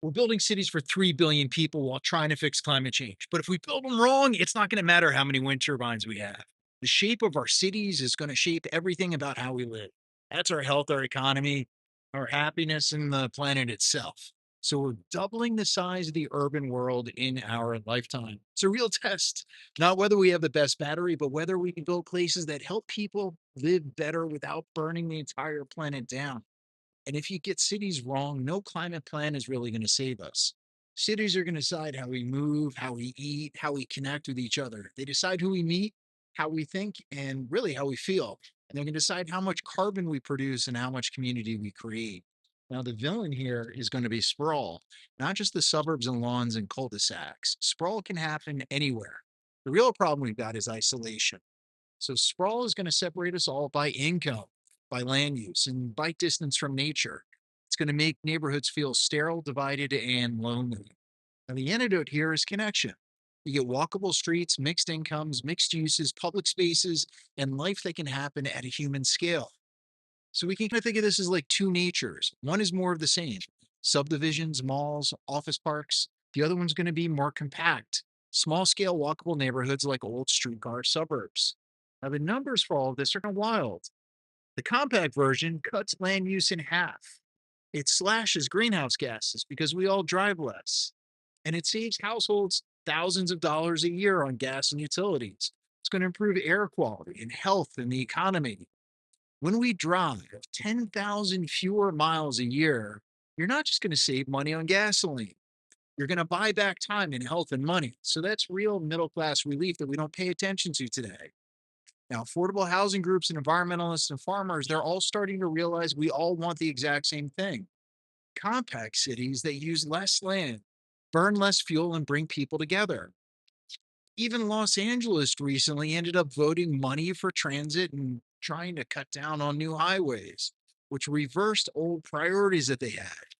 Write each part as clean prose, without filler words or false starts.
We're building cities for 3 billion people while trying to fix climate change. But if we build them wrong, it's not going to matter how many wind turbines we have. The shape of our cities is going to shape everything about how we live. That's our health, our economy, our happiness, and the planet itself. So we're doubling the size of the urban world in our lifetime. It's a real test, not whether we have the best battery, but whether we can build places that help people live better without burning the entire planet down. And if you get cities wrong, no climate plan is really going to save us. Cities are going to decide how we move, how we eat, how we connect with each other. They decide who we meet, how we think, and really how we feel. And they're going to decide how much carbon we produce and how much community we create. Now, the villain here is going to be sprawl, not just the suburbs and lawns and cul-de-sacs. Sprawl can happen anywhere. The real problem we've got is isolation. So sprawl is going to separate us all by income, by land use, and by distance from nature. It's going to make neighborhoods feel sterile, divided, and lonely. And the antidote here is connection. You get walkable streets, mixed incomes, mixed uses, public spaces, and life that can happen at a human scale. So we can kind of think of this as like two natures. One is more of the same: subdivisions, malls, office parks. The other one's going to be more compact, small scale walkable neighborhoods like old streetcar suburbs. Now, the numbers for all of this are kind of wild. The compact version cuts land use in half. It slashes greenhouse gases because we all drive less. And it saves households thousands of dollars a year on gas and utilities. It's going to improve air quality and health and the economy. When we drive 10,000 fewer miles a year, you're not just going to save money on gasoline. You're going to buy back time and health and money. So that's real middle class relief that we don't pay attention to today. Now, affordable housing groups and environmentalists and farmers, they're all starting to realize we all want the exact same thing: compact cities that use less land, burn less fuel, and bring people together. Even Los Angeles recently ended up voting money for transit and trying to cut down on new highways, which reversed old priorities that they had.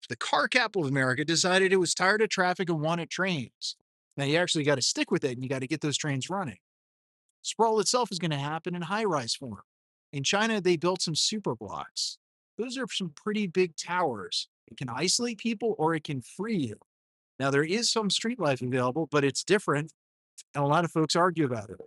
The car capital of America decided it was tired of traffic and wanted trains. Now, you actually got to stick with it and you got to get those trains running. Sprawl itself is going to happen in high rise form. In China, they built some super blocks. Those are some pretty big towers. It can isolate people or it can free you. Now, there is some street life available, but it's different, and a lot of folks argue about it.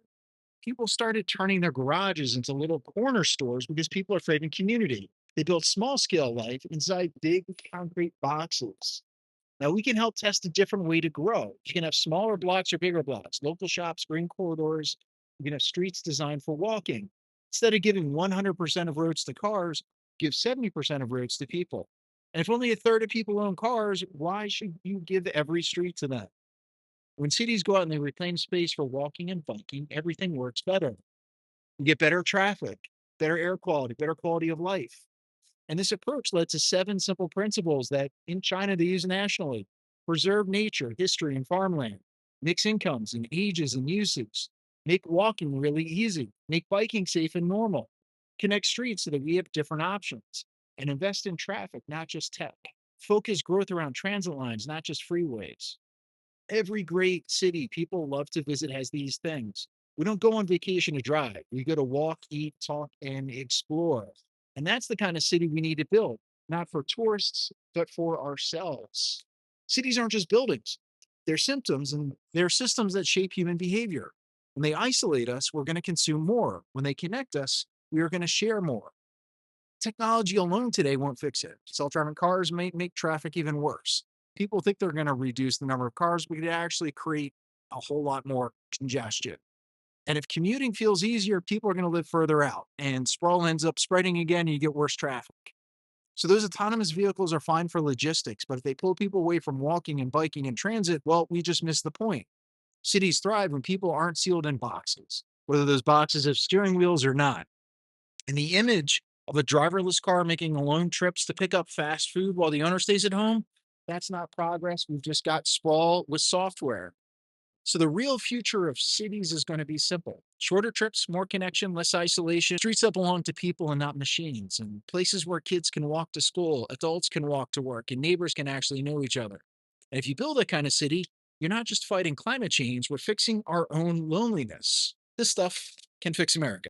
People started turning their garages into little corner stores because people are craving community. They built small scale life inside big concrete boxes. Now, we can help test a different way to grow. You can have smaller blocks or bigger blocks, local shops, green corridors. You can have streets designed for walking. Instead of giving 100% of roads to cars, give 70% of roads to people. And if only a third of people own cars, why should you give every street to them? When cities go out and they reclaim space for walking and biking, everything works better. You get better traffic, better air quality, better quality of life. And this approach led to seven simple principles that in China they use nationally: preserve nature, history, and farmland, mix incomes and ages and uses, make walking really easy, make biking safe and normal, connect streets so that we have different options, and invest in traffic, not just tech. Focus growth around transit lines, not just freeways. Every great city people love to visit has these things. We don't go on vacation to drive. We go to walk, eat, talk, and explore. And that's the kind of city we need to build, not for tourists, but for ourselves. Cities aren't just buildings, they're symptoms and they're systems that shape human behavior. When they isolate us, we're going to consume more. When they connect us, we are going to share more. Technology alone today won't fix it. Self-driving cars may make traffic even worse. People think they're going to reduce the number of cars, but it actually create a whole lot more congestion. And if commuting feels easier, people are going to live further out, and sprawl ends up spreading again, and you get worse traffic. So those autonomous vehicles are fine for logistics, but if they pull people away from walking and biking and transit, well, we just missed the point. Cities thrive when people aren't sealed in boxes, whether those boxes have steering wheels or not. And the image of a driverless car making alone trips to pick up fast food while the owner stays at home, that's not progress. We've just got sprawl with software. So the real future of cities is going to be simple: shorter trips, more connection, less isolation, streets that belong to people and not machines, and places where kids can walk to school, adults can walk to work, and neighbors can actually know each other. And if you build that kind of city, you're not just fighting climate change, we're fixing our own loneliness. This stuff can fix America.